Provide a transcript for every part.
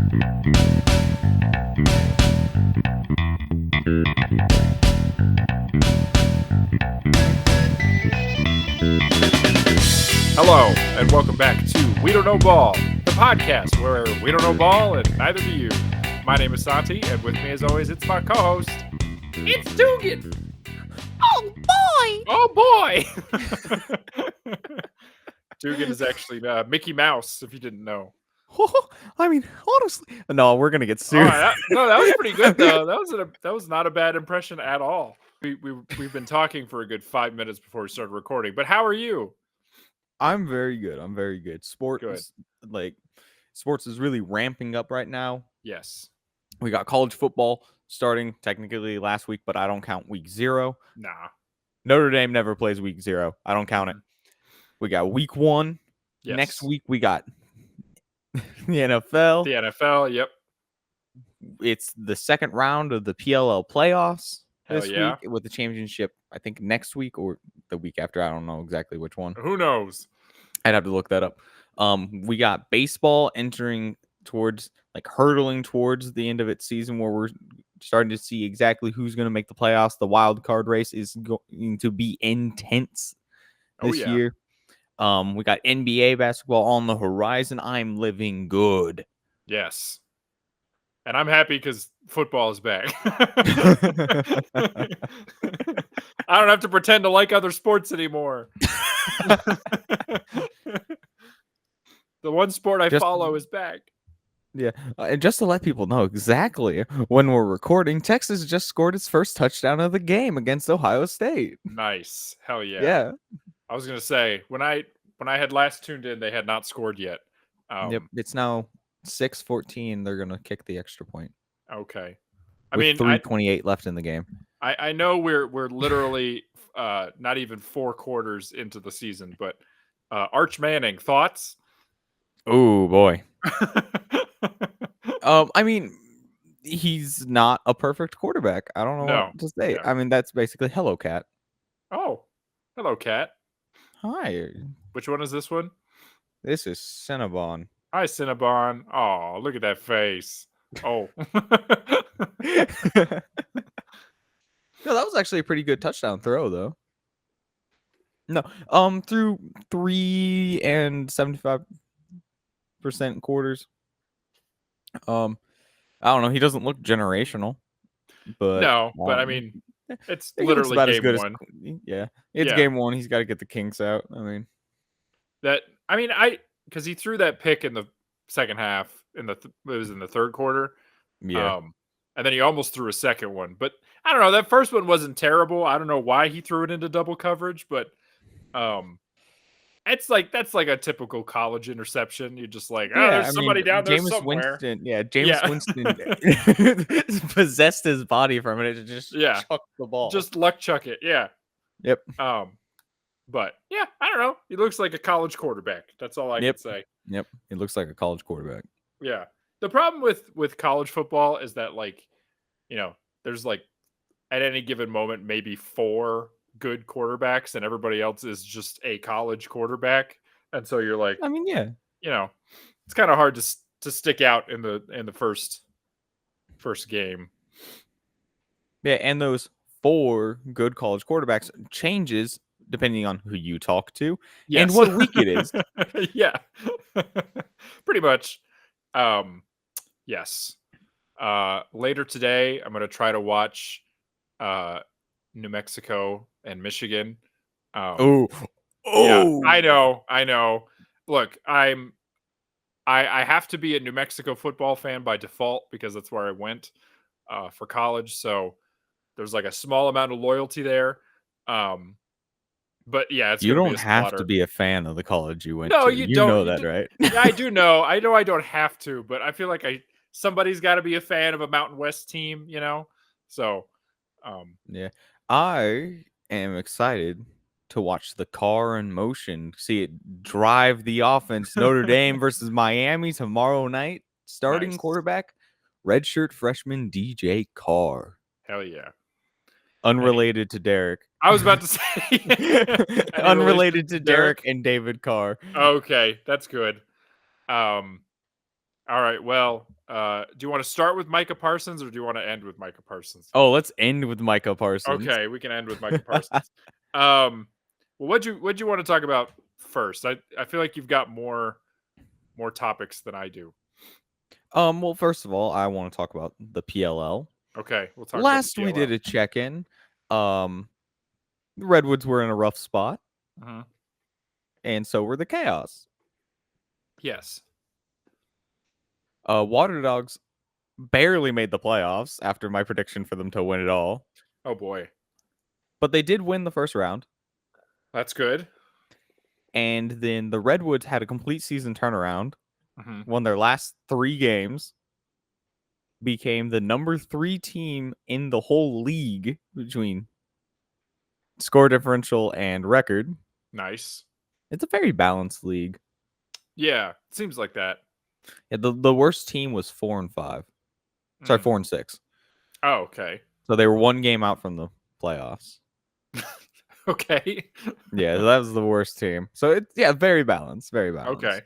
Hello, and welcome back to We Don't Know Ball, the podcast where we don't know ball and neither do you. My name is Santi, and with me as always, it's my co-host, it's Dugan. Oh, boy! Oh, boy! Dugan is actually Mickey Mouse, if you didn't know. I mean, honestly, no, we're gonna get sued. That was pretty good though. That was not a bad impression at all. We've been talking for a good 5 minutes before we started recording. But how are you? I'm very good. Sports is really ramping up right now. Yes. We got college football starting technically last week, but I don't count week 0. Nah. Notre Dame never plays week 0. I don't count it. We got week 1. Yes. Next week we got the NFL. The NFL, yep. It's the second round of the PLL playoffs this yeah. week with the championship, I think next week or the week after. I don't know exactly which one. Who knows? I'd have to look that up. We got baseball entering towards, hurtling towards the end of its season where we're starting to see exactly who's going to make the playoffs. The wild card race is going to be intense this year. We got NBA basketball on the horizon. I'm living good. Yes. And I'm happy because football is back. I don't have to pretend to like other sports anymore. The one sport I follow is back. Yeah. And just to let people know exactly when we're recording, Texas just scored its first touchdown of the game against Ohio State. Nice. Hell yeah. Yeah. I was going to say, when I had last tuned in, they had not scored yet. Yep. It's now 6-14. They're going to kick the extra point. Okay. I mean, 3:28 left in the game. I know we're literally not even 4 quarters into the season, but Arch Manning, thoughts? Oh boy. I mean, he's not a perfect quarterback. I don't know what to say. Yeah. I mean, that's basically hello, cat. Oh, hello, cat. Hi. Which one is this one? This is Cinnabon. Hi, Cinnabon. Oh, look at that face. Oh. No, that was actually a pretty good touchdown throw, though. No, through 3 75% quarters. I don't know. He doesn't look generational, but no. But I mean, it's literally about game as good 1. It's game 1. He's got to get the kinks out. I mean, because he threw that pick in the second half. It was in the third quarter. Yeah. And then he almost threw a second one, but I don't know. That first one wasn't terrible. I don't know why he threw it into double coverage, but that's like a typical college interception. You're just like, there's somebody down there somewhere. James Winston possessed his body from it to just chuck the ball. Just luck chuck it. Yeah. Yep. But yeah, I don't know. He looks like a college quarterback. That's all I can say. Yep. He looks like a college quarterback. Yeah. The problem with college football is that, there's at any given moment, maybe 4 good quarterbacks and everybody else is just a college quarterback. And so you're like, I mean, yeah, it's kind of hard to stick out in the first game. Yeah. And those 4 good college quarterbacks changes depending on who you talk to and what week it is. Yeah, pretty much. Yes. Later today, I'm going to try to watch New Mexico and Michigan. Yeah, I know. Look, I have to be a New Mexico football fan by default because that's where I went for college. So there's a small amount of loyalty there. But yeah, you don't have to be a fan of the college you went to. No, you don't. Know that, right? Yeah, I do know. I know I don't have to, but I feel like somebody's got to be a fan of a Mountain West team, So, yeah, I am excited to watch the car in motion, see it drive the offense. Notre Dame versus Miami tomorrow night. Starting quarterback, redshirt freshman DJ Carr. Hell yeah. Unrelated to Derek. I was about to say unrelated to Derek and David Carr. Okay, that's good. All right. Well, Do you want to start with Micah Parsons or do you want to end with Micah Parsons? Oh, let's end with Micah Parsons. Okay, we can end with Micah Parsons. Well, what'd you want to talk about first? I feel like you've got more topics than I do. Well, first of all, I want to talk about the PLL. Okay, we'll talk about the Last we PLL. did a check-in. The Redwoods were in a rough spot, and so were the Chaos. Yes. Water Dogs barely made the playoffs after my prediction for them to win it all, Oh boy, but they did win the first round. that's good. And then the Redwoods had a complete season turnaround, Mm-hmm. won their last 3 games, became the number 3 team in the whole league between score differential and record. Nice. It's a very balanced league. Yeah, it seems like that. Yeah, the worst team was 4-5. Sorry, 4-6. Oh, okay. So they were 1 game out from the playoffs. Okay. Yeah, that was the worst team. So it's very balanced, very balanced. Okay.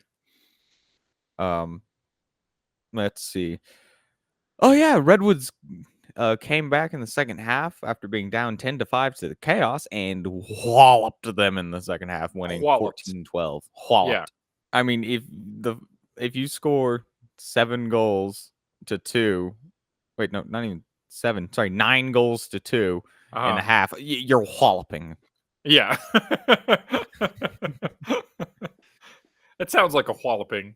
Let's see. Oh yeah, Redwoods came back in the second half after being down 10-5 to the Chaos and walloped them in the second half, winning 14-12. Walloped. Yeah. I mean, if you score 7 goals to 2, wait, no, not even 7. Sorry, 9 goals to 2 and a half. You're walloping. Yeah. It sounds like a walloping.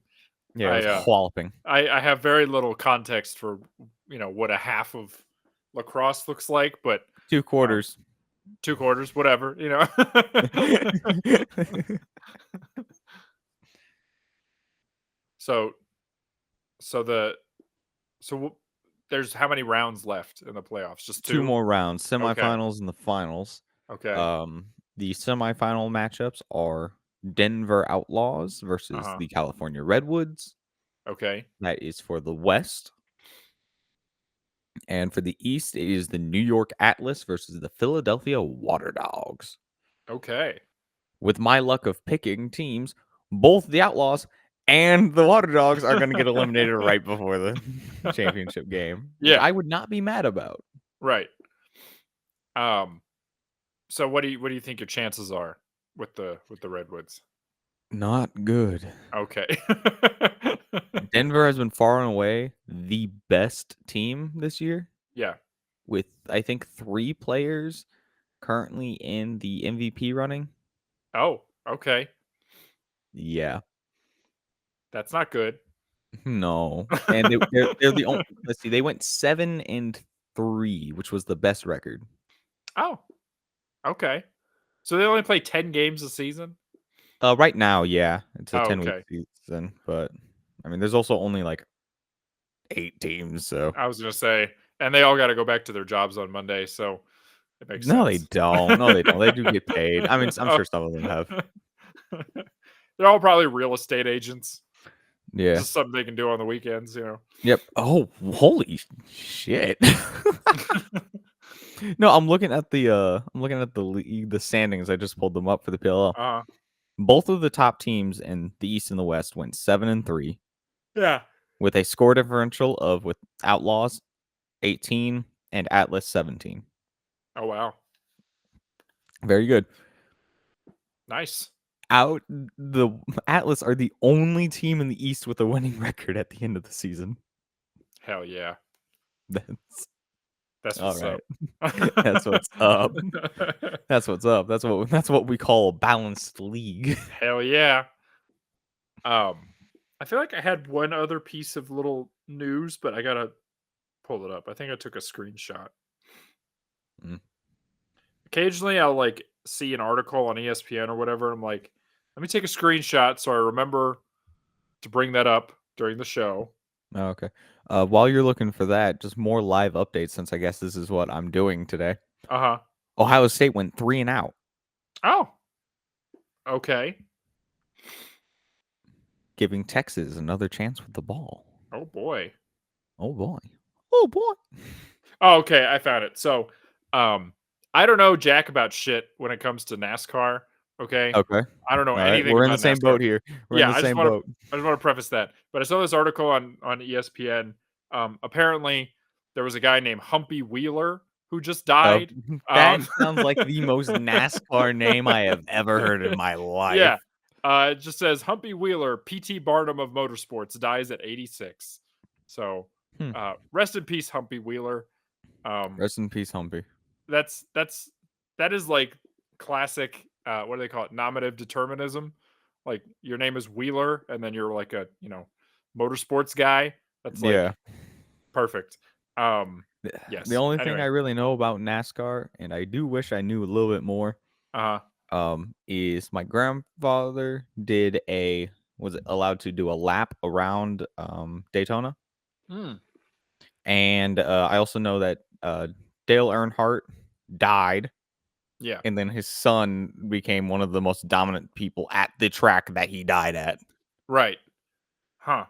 Yeah, it's walloping. I have very little context for what a half of lacrosse looks like, but 2 quarters. 2 quarters, whatever, So there's how many rounds left in the playoffs? Just 2? 2 more rounds, semifinals and the finals. Okay. The semifinal matchups are Denver Outlaws versus the California Redwoods. Okay. That is for the West. And for the East, it is the New York Atlas versus the Philadelphia Water Dogs. Okay. With my luck of picking teams, both the Outlaws and the Water Dogs are going to get eliminated right before the championship game. Yeah. I would not be mad about. Right. So what do you think your chances are with the Redwoods? Not good. Okay. Denver has been far and away the best team this year. Yeah. With I think 3 players currently in the MVP running. Oh, okay. Yeah. That's not good. No. And they're the only, let's see, they went 7-3, which was the best record. Oh. Okay. So they only play 10 games a season? Right now, yeah. It's a 10-week Okay. season, but I mean there's also only like 8 teams, so I was going to say, and they all got to go back to their jobs on Monday, so it makes No, sense. they don't. No, they don't. They do get paid. I mean, I'm sure some of them have. They're all probably real estate agents. Yeah. Just something they can do on the weekends, Yep. Oh, holy shit. No, I'm looking at the league, the standings. I just pulled them up for the PLL. Both of the top teams in the East and the West went 7-3. Yeah. With a score differential of with Outlaws 18 and Atlas 17. Oh wow. Very good. Nice. The Atlas are the only team in the East with a winning record at the end of the season. Hell yeah. That's what's all right. up. That's what's up. That's what's up. That's what we call a balanced league. Hell yeah. I feel like I had one other piece of little news, but I gotta pull it up. I think I took a screenshot. Occasionally I'll like see an article on ESPN or whatever. I'm like, let me take a screenshot so I remember to bring that up during the show. Oh, okay. While you're looking for that, just more live updates since I guess this is what I'm doing today. Ohio State went 3-out. Oh. Okay. Giving Texas another chance with the ball. Oh boy. Oh boy. Oh boy. Oh, okay, I found it. So, I don't know jack about shit when it comes to NASCAR, Okay. Okay. I don't know All right. anything We're in the about same NASCAR. boat here. We're in Yeah, the same boat. I just want to preface that. But I saw this article on ESPN. Apparently there was a guy named Humpy Wheeler who just Oh, died. that Um, sounds like the most NASCAR name I have ever heard in my life. yeah. It just says Humpy Wheeler, PT Barnum of Motorsports, dies at 86. So, Hmm. rest in peace, Humpy Wheeler. Rest in peace, Humpy. That is like classic. What do they call it? Nominative determinism. Like your name is Wheeler, and then you're like a motorsports guy. That's like perfect. Yes. The only thing Anyway. I really know about NASCAR, and I do wish I knew a little bit more, is my grandfather was allowed to do a lap around Daytona. And I also know that Dale Earnhardt died. Yeah. And then his son became one of the most dominant people at the track that he died at. Right. Huh.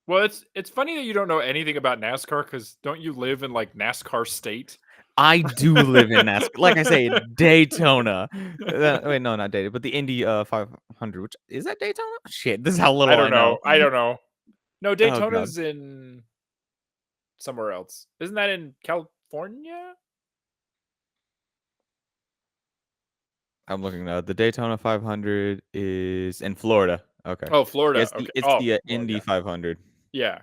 Well, it's funny that you don't know anything about NASCAR because don't you live in like NASCAR state? I do live in NASCAR. Like I say, Daytona. Wait, no, not Daytona, but the Indy 500. Which is that Daytona? Shit, this is how little I know. I don't know. No, Oh, Daytona's in somewhere else. Isn't that in California? I'm looking now. The Daytona 500 is in Florida. Okay. Oh, Florida. It's okay. the Indy 500. Yeah.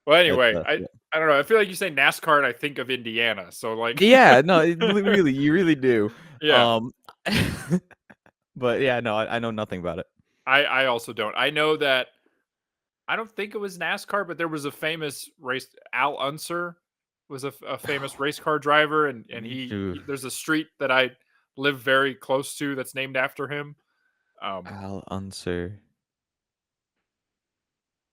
Well, anyway, Yeah. I don't know. I feel like you say NASCAR and I think of Indiana. So like yeah, no, you really do. Yeah. But yeah, no, I know nothing about it. I also don't. I know that I don't think it was NASCAR, but there was a famous race. Al Unser was a famous race car driver, and there's a street that I live very close to that's named after him. Al Unser.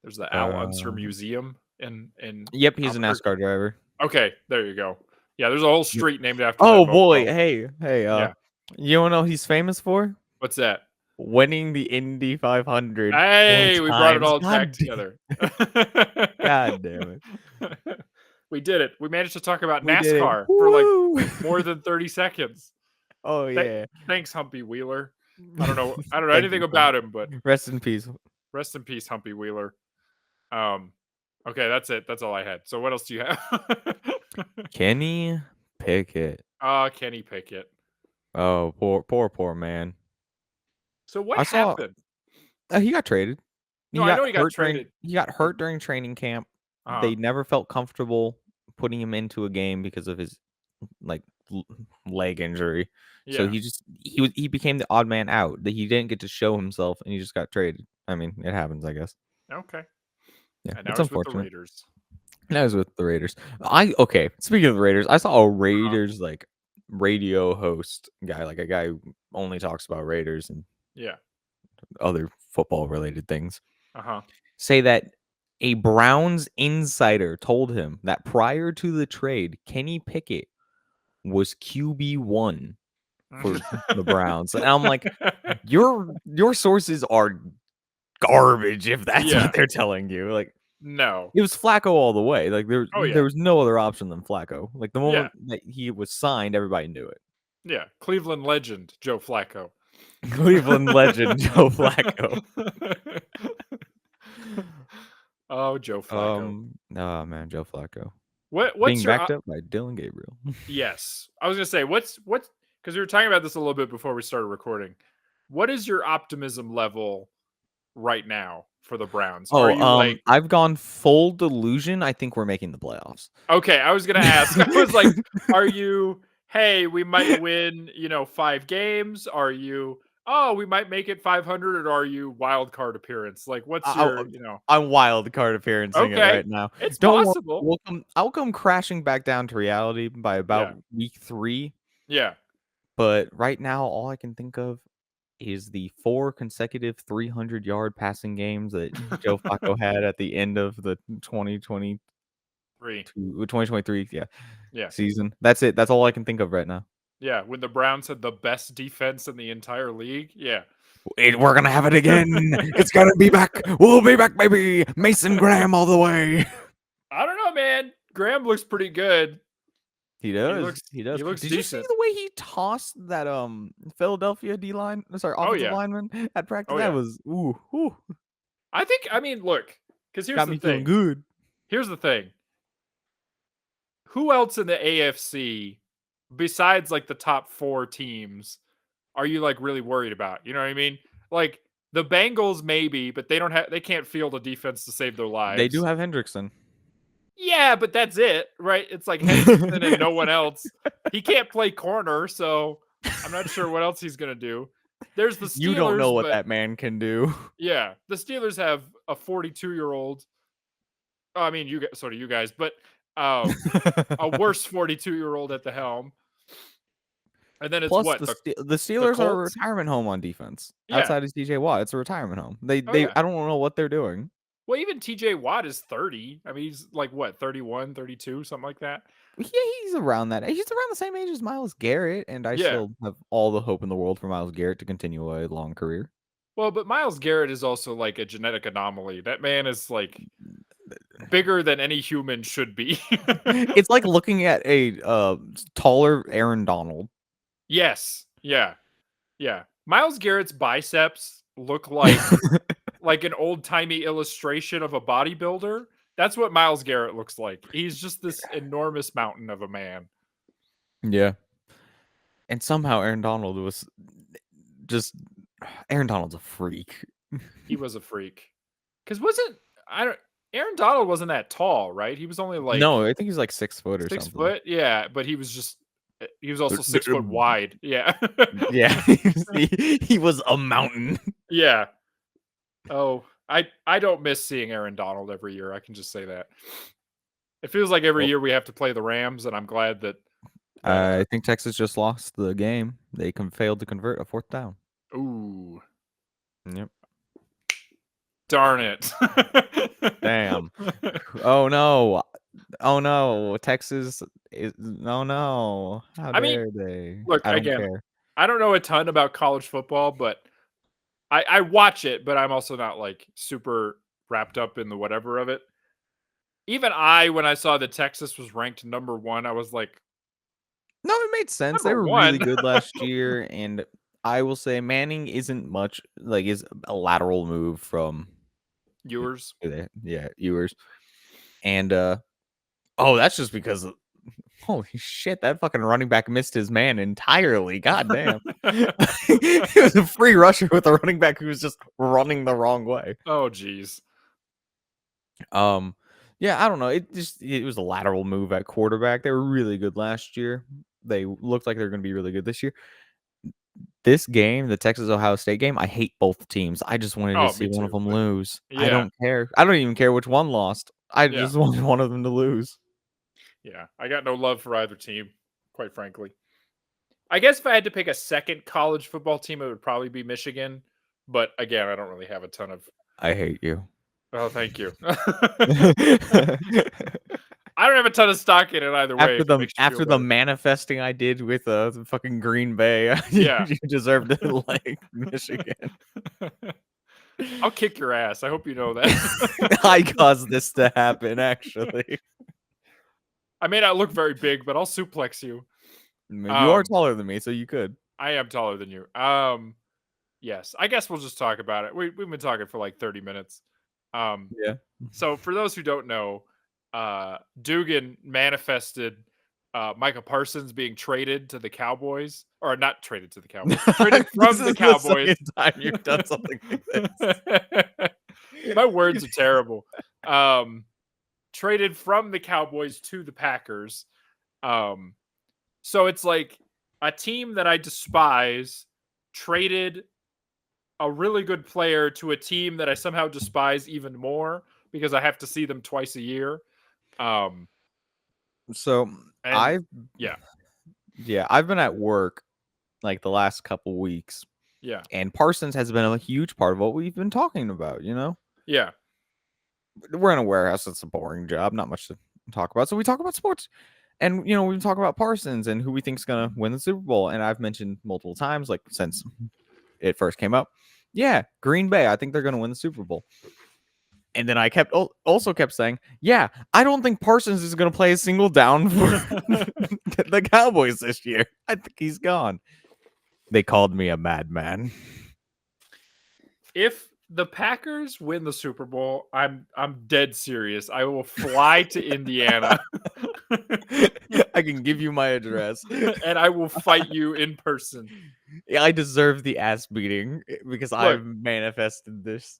There's the Al Unser Museum in. Yep, he's a NASCAR driver. Okay, there you go. Yeah, there's a whole street named after. Oh boy, hey, yeah. You wanna know what he's famous for? What's that? Winning the Indy 500. Hey, we brought it all back together. God damn it. We did it. We managed to talk about NASCAR for like more than 30 seconds. Oh yeah. Thanks, Humpy Wheeler. I don't know anything about him, but rest in peace. Rest in peace, Humpy Wheeler. Okay, that's it. That's all I had. So what else do you have? Kenny Pickett. Kenny Pickett. Oh, poor man. So what happened? He got traded. I know he got traded. He got hurt during training camp. They never felt comfortable putting him into a game because of his like leg injury. Yeah. So he became the odd man out. That he didn't get to show himself, and he just got traded. I mean, it happens, I guess. Okay. Yeah, and now it's unfortunate. With the Raiders. Now he's with the Raiders. Speaking of the Raiders, I saw a Raiders like radio host guy, like a guy who only talks about Raiders and other football related things. Say that a Browns insider told him that prior to the trade, Kenny Pickett was QB1 for the Browns. And I'm like, your sources are garbage if that's what they're telling you. Like, no, it was Flacco all the way. Like there was no other option than Flacco. Like the moment that he was signed, everybody knew it. Yeah, Cleveland legend Joe Flacco. Cleveland legend Joe Flacco. Oh, Joe Flacco. Oh man, Joe Flacco. What's being backed up by Dylan Gabriel? Yes, I was gonna say what's because we were talking about this a little bit before we started recording. What is your optimism level right now for the Browns? I've gone full delusion. I think we're making the playoffs. Okay, I was gonna ask. I was like, are you? Hey, we might win. 5 games. Are you? Oh, we might make it 500, or are you wild card appearance? Like, what's your, I'm wild card appearance right now. It's possible. I'll come crashing back down to reality by about week 3. Yeah. But right now, all I can think of is the 4 consecutive 300-yard passing games that Joe Flacco had at the end of the 2023 season. That's it. That's all I can think of right now. Yeah, when the Browns had the best defense in the entire league. Yeah. We're going to have it again. It's going to be back. We'll be back, baby. Mason Graham all the way. I don't know, man. Graham looks pretty good. He does. He does. He looks Did decent. you see the way he tossed that Philadelphia offensive lineman at practice? That was ooh. I mean, look, because here's Got the me thing. feeling good. Here's the thing. Who else in the AFC besides like the top 4 teams are you like really worried about? You know what I mean? Like the Bengals maybe, but they can't field a defense to save their lives. They do have Hendrickson. Yeah, but that's it, right? It's like Hendrickson and no one else. He can't play corner, so I'm not sure what else he's gonna do. There's the Steelers. You don't know what that man can do. Yeah, the Steelers have a 42-year-old. I mean, so do you guys, but a worse 42-year-old at the helm. And then it's Plus what the Steelers are a retirement home on defense. Yeah. Outside of TJ Watt, it's a retirement home. I don't know what they're doing. Well, even TJ Watt is 30. I mean, he's like what, 31, 32, something like that. Yeah, he's around that. He's around the same age as Myles Garrett, and I still have all the hope in the world for Myles Garrett to continue a long career. Well, but Myles Garrett is also like a genetic anomaly. That man is like bigger than any human should be. It's like looking at a taller Aaron Donald. Yes. Yeah. Yeah. Myles Garrett's biceps look like like an old-timey illustration of a bodybuilder. That's what Myles Garrett looks like. He's just this enormous mountain of a man. Yeah. And somehow Aaron Donald's a freak. He was a freak. Because Aaron Donald wasn't that tall, right? He was only like No, I think he's like 6 foot or 6 something. foot, yeah. But he was also 6 foot wide, yeah. Yeah, he was a mountain. Yeah. Oh, I don't miss seeing Aaron Donald every year. I can just say that. It feels like every year we have to play the Rams, and I'm glad that. I think Texas just lost the game. They failed to convert a 4th down. Ooh. Yep. Darn it. Damn. Oh no. Texas is no. How dare they? Look, I don't know a ton about college football, but I watch it, but I'm also not like super wrapped up in the whatever of it. Even when I saw that Texas was ranked number 1, I was like, no, it made sense. They were really good last year, and I will say Manning isn't much is a lateral move from Ewers. Yeah, Ewers. And that's just because holy shit, that fucking running back missed his man entirely. God damn. It was a free rusher with a running back who was just running the wrong way. Oh geez. Yeah, I don't know. It was a lateral move at quarterback. They were really good last year. They looked like they're going to be really good this year. This game, the Texas-Ohio State game, I hate both teams. I just wanted to see one of them lose. Yeah. I don't care. I don't even care which one lost. I just wanted one of them to lose. Yeah, I got no love for either team, quite frankly. I guess if I had to pick a second college football team, it would probably be Michigan. But again, I don't really have a ton of... I hate you. Oh, thank you. I don't have a ton of stock in it either way. After the manifesting I did with fucking Green Bay, yeah, you deserve to like Michigan. I'll kick your ass. I hope you know that. I caused this to happen, actually. I may not look very big, but I'll suplex you. You are taller than me, so you could. I am taller than you. Yes. I guess we'll just talk about it. We've been talking for like 30 minutes. Yeah. So for those who don't know, Dugan manifested Micah Parsons being traded to the Cowboys, or not traded to the Cowboys, traded from the Cowboys. The time you've done something like this. My words are terrible. Traded from the Cowboys to the Packers. So it's like a team that I despise traded a really good player to a team that I somehow despise even more because I have to see them twice a year. I've been at work like the last couple weeks. Yeah. And Parsons has been a huge part of what we've been talking about, you know? Yeah. We're in a warehouse. It's a boring job. Not much to talk about. So we talk about sports. And, you know, we talk about Parsons and who we think is going to win the Super Bowl. And I've mentioned multiple times, like since it first came up. Yeah, Green Bay. I think they're going to win the Super Bowl. And then I also kept saying, yeah, I don't think Parsons is going to play a single down for the Cowboys this year. I think he's gone. They called me a madman. If the Packers win the Super Bowl, I'm dead serious. I will fly to Indiana. I can give you my address. And I will fight you in person. Yeah, I deserve the ass beating because I've manifested this.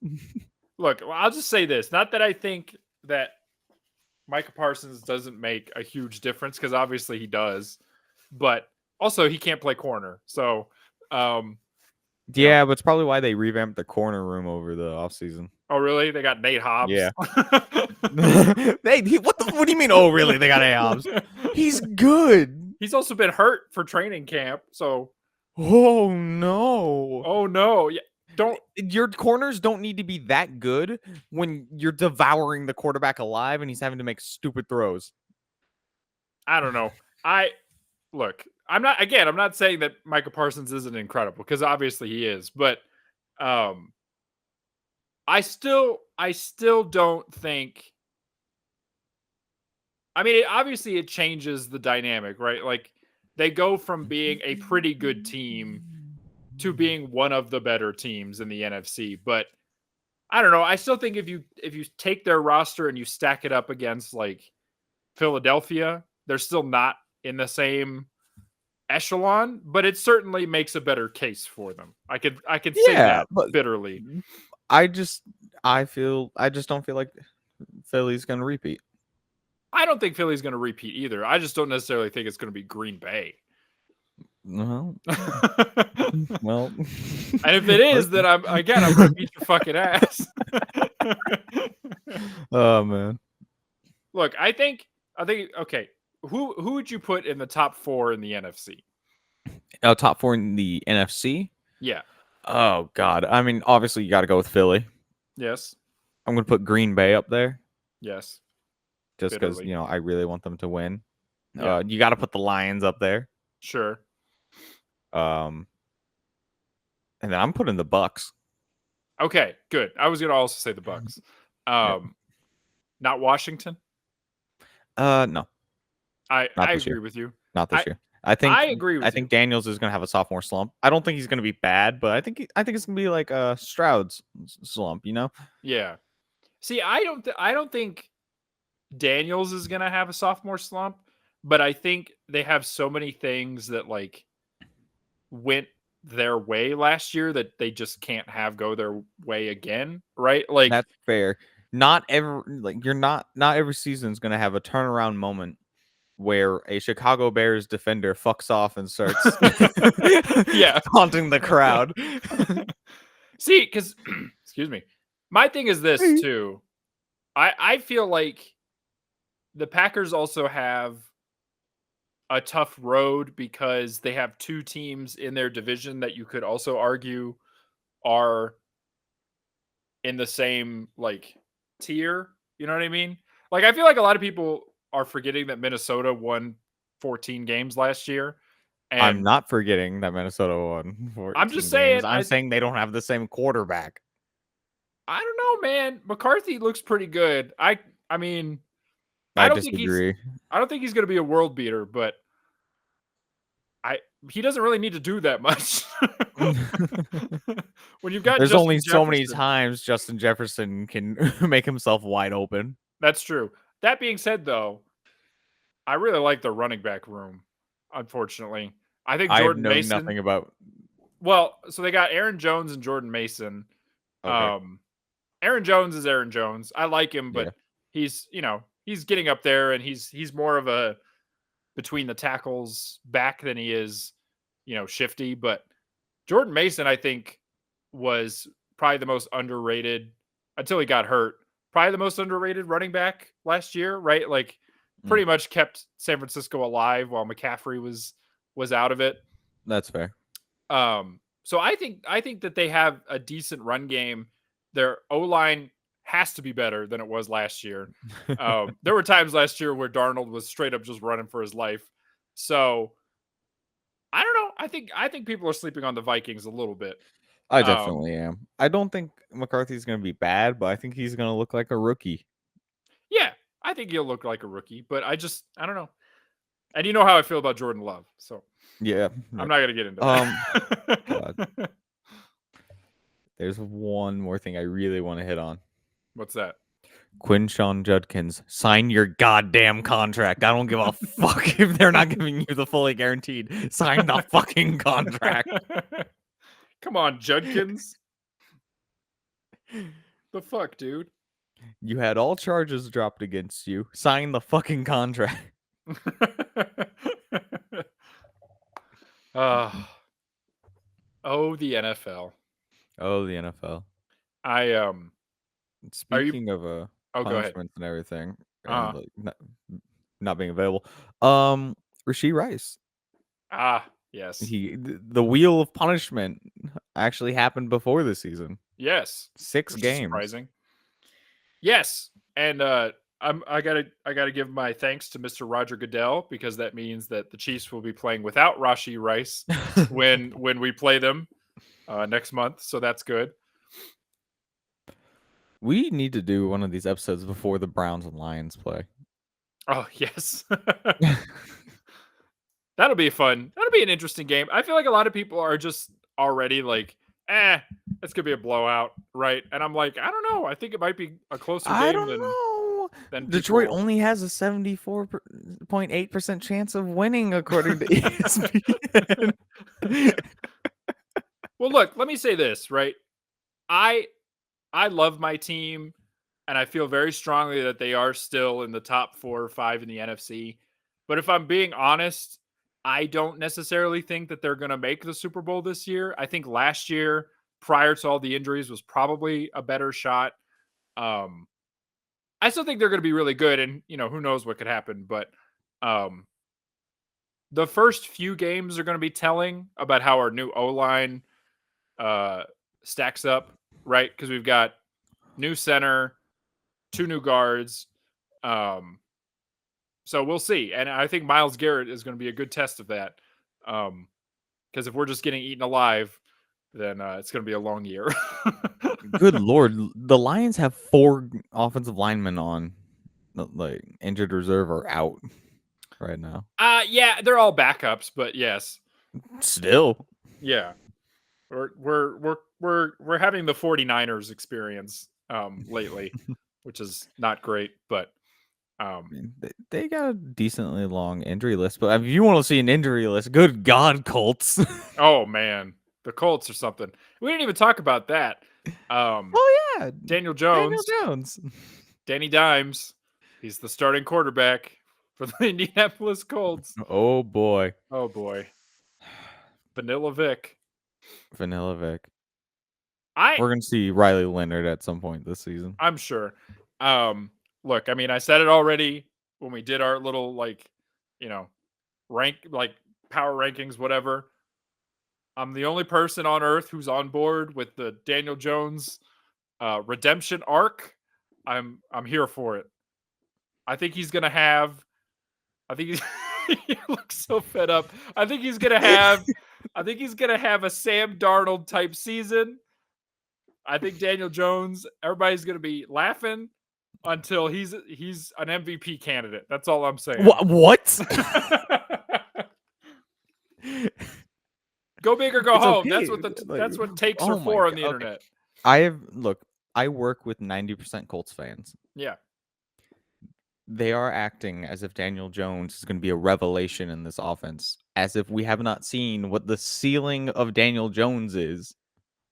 Look, I'll just say this. Not that I think that Micah Parsons doesn't make a huge difference, because obviously he does. But also he can't play corner. So yeah, but it's probably why they revamped the corner room over the offseason. Oh, really? They got Nate Hobbs? Yeah. What do you mean, oh, really? They got Nate Hobbs. He's good. He's also been hurt for training camp, so. Oh, no. Oh, no. Yeah. Your corners don't need to be that good when you're devouring the quarterback alive and he's having to make stupid throws. I don't know. Look, I'm not saying that Micah Parsons isn't incredible, because obviously he is, but I still don't think. I mean, obviously it changes the dynamic, right? Like, they go from being a pretty good team to being one of the better teams in the NFC. But I don't know. I still think if you take their roster and you stack it up against like Philadelphia, they're still not in the same echelon, but it certainly makes a better case for them. I could say that bitterly. I just don't feel like Philly's going to repeat. I don't think Philly's going to repeat either. I just don't necessarily think it's going to be Green Bay. No. Well, and if it is, then I'm going to beat your fucking ass. Oh man. Look, I think okay. Who would you put in the top 4 in the NFC? Top 4 in the NFC? Yeah. Oh God. I mean, obviously you got to go with Philly. Yes. I'm going to put Green Bay up there. Yes. Just because, I really want them to win. Yeah. You got to put the Lions up there. Sure. And then I'm putting the Bucks. Okay, good. I was going to also say the Bucks. Not Washington? No. I agree with you. Not this year. I agree with you. I think Daniels is going to have a sophomore slump. I don't think he's going to be bad, but I think it's going to be like a Stroud's slump, Yeah. See, I don't think Daniels is going to have a sophomore slump, but I think they have so many things that like went their way last year that they just can't have go their way again, right? Like, that's fair. Not every season is going to have a turnaround moment where a Chicago Bears defender fucks off and starts taunting the crowd. See, because excuse me, my thing is this too. I feel like the Packers also have a tough road because they have 2 teams in their division that you could also argue are in the same like tier. You know what I mean? Like, I feel like a lot of people are forgetting that Minnesota won 14 games last year. And I'm not forgetting that Minnesota won 14 I'm just saying. Games. I'm saying they don't have the same quarterback. I don't know, man. McCarthy looks pretty good. I mean, I disagree. I don't think he's going to be a world beater, but he doesn't really need to do that much. When you've got there's Justin only Jefferson. So many times Justin Jefferson can make himself wide open. That's true. That being said, though, I really like the running back room. Unfortunately, I think Jordan Mason. Nothing about. Well, so they got Aaron Jones and Jordan Mason. Okay. Aaron Jones is Aaron Jones. I like him, but he's getting up there, and he's more of a between the tackles back than he is, shifty. But Jordan Mason, I think, was probably the most underrated until he got hurt. Probably the most underrated running back last year, right? Like, pretty much kept San Francisco alive while McCaffrey was out of it. That's fair. So I think that they have a decent run game. Their O-line has to be better than it was last year. There were times last year where Darnold was straight up just running for his life. So I don't know. I think people are sleeping on the Vikings a little bit. I definitely am. I don't think McCarthy's going to be bad, but I think he's going to look like a rookie. Yeah, I think he'll look like a rookie, but I don't know. And you know how I feel about Jordan Love, so Yeah. I'm not going to get into that. God. There's one more thing I really want to hit on. What's that? Quinshon Judkins, sign your goddamn contract. I don't give a fuck if they're not giving you the fully guaranteed. Sign the fucking contract. Come on, Judkins. The fuck, dude? You had all charges dropped against you. Sign the fucking contract. Oh, the NFL. Oh, the NFL. Speaking of punishments and everything, and like not being available, Rashee Rice. Yes. The wheel of punishment actually happened before the season. Yes. 6 games. Surprising. Yes, and I gotta give my thanks to Mr. Roger Goodell, because that means that the Chiefs will be playing without Rashee Rice when we play them next month. So that's good. We need to do one of these episodes before the Browns and Lions play. Oh yes. That'll be fun. That'll be an interesting game. I feel like a lot of people are just already like, it's gonna be a blowout, right? And I'm like, I don't know. I think it might be a closer game. I don't know. Detroit only has a 74.8% chance of winning, according to ESPN. Well, look, let me say this, right? I love my team, and I feel very strongly that they are still in the top 4 or 5 in the NFC. But if I'm being honest, I don't necessarily think that they're going to make the Super Bowl this year. I think last year, prior to all the injuries, was probably a better shot. I still think they're going to be really good, and who knows what could happen. But the first few games are going to be telling about how our new O-line stacks up, right? Because we've got new center, 2 new guards. So we'll see. And I think Myles Garrett is going to be a good test of that. Because if we're just getting eaten alive, then it's going to be a long year. Good Lord. The Lions have 4 offensive linemen on like injured reserve or out right now. Yeah, they're all backups, but yes. Still. Yeah. We're having the 49ers experience lately, which is not great, but they got a decently long injury list. But if you want to see an injury list, good God, Colts. Oh man, the Colts or something. We didn't even talk about that. Oh yeah, Daniel Jones, Danny Dimes. He's the starting quarterback for the Indianapolis Colts. Oh boy. Vanilla Vic. We're gonna see Riley Leonard at some point this season. I'm sure. Look, I mean, I said it already when we did our little rank power rankings, whatever. I'm the only person on earth who's on board with the Daniel Jones redemption arc. I'm here for it. I think he's gonna have. He looks so fed up. I think he's gonna have a Sam Darnold type season. I think Daniel Jones, everybody's gonna be laughing until he's an MVP candidate. That's all I'm saying. What? Go big or go home. Okay. That's what takes are for on the internet. I work with 90% Colts fans. Yeah. They are acting as if Daniel Jones is going to be a revelation in this offense, as if we have not seen what the ceiling of Daniel Jones is.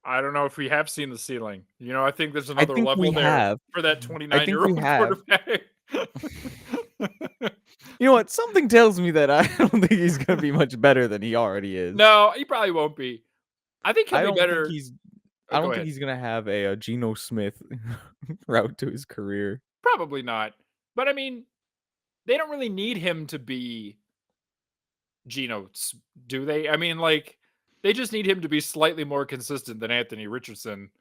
I don't know if we have seen the ceiling. I think there's another level there for that 29-year-old quarterback. You know what? Something tells me that I don't think he's going to be much better than he already is. No, he probably won't be. I think he'll be better. I don't think he's going to have a Geno Smith route to his career. Probably not. But I mean, they don't really need him to be Geno, do they? I mean, they just need him to be slightly more consistent than Anthony Richardson,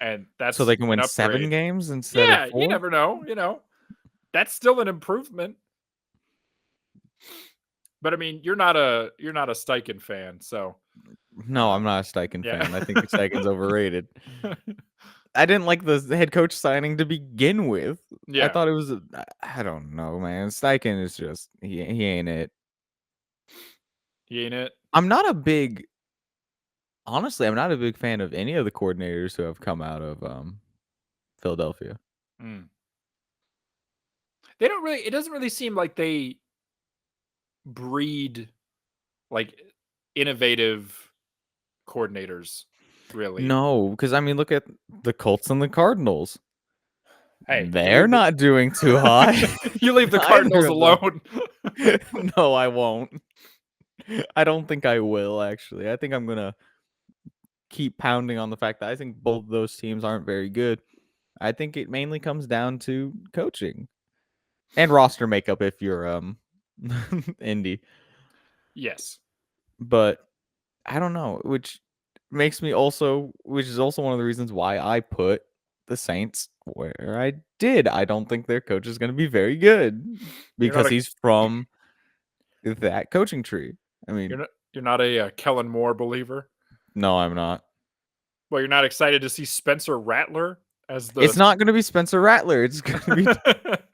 and that's so they can win 7 games instead of 4? You never know. That's still an improvement. But I mean, you're not a Steichen fan, so No, I'm not a Steichen Yeah. fan. I think Steichen's overrated. I didn't like the head coach signing to begin with. I Yeah. thought it was. I don't know, man. Steichen is just he ain't it. He ain't it. I'm not a big. Honestly, I'm not a big fan of any of the coordinators who have come out of Philadelphia. Mm. They don't really. It doesn't really seem like they breed like innovative coordinators. Really. No, because I mean, look at the Colts and the Cardinals. Hey, They're not doing too hot. You leave the Either Cardinals of them. alone. No, I won't. I don't think I will, actually. I think I'm going to keep pounding on the fact that I think both those teams aren't very good. I think it mainly comes down to coaching and roster makeup if you're Indy. Yes. But I don't know, which is also one of the reasons why I put the Saints where I did. I don't think their coach is going to be very good because he's from that coaching tree. I mean, you're not a Kellen Moore believer. No, I'm not. Well, you're not excited to see Spencer Rattler as the. It's not going to be Spencer Rattler. It's going to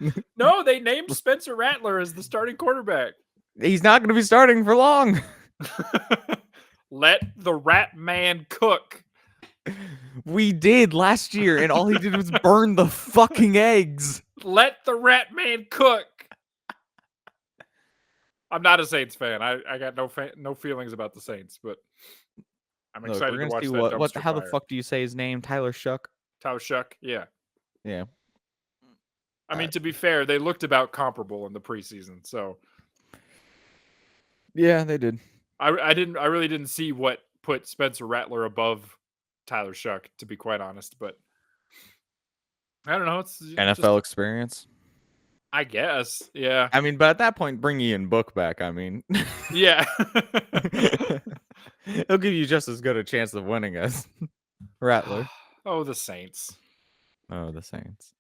be. No, they named Spencer Rattler as the starting quarterback. He's not going to be starting for long. Let the Rat Man cook. We did last year, and all he did was burn the fucking eggs. Let the Rat Man cook. I'm not a Saints fan. I got no feelings about the Saints, but I'm excited to watch that dumpster how fire. the fuck do you say his name? Tyler Shuck? Tyler Shuck, yeah. Yeah. I mean, to be fair, they looked about comparable in the preseason, so. Yeah, they did. I really didn't see what put Spencer Rattler above Tyler Shuck, to be quite honest, but I don't know. It's NFL experience. I guess, yeah. I mean, but at that point, bring Ian Book back. I mean, yeah, he'll give you just as good a chance of winning as Rattler. Oh, the Saints. Oh, the Saints.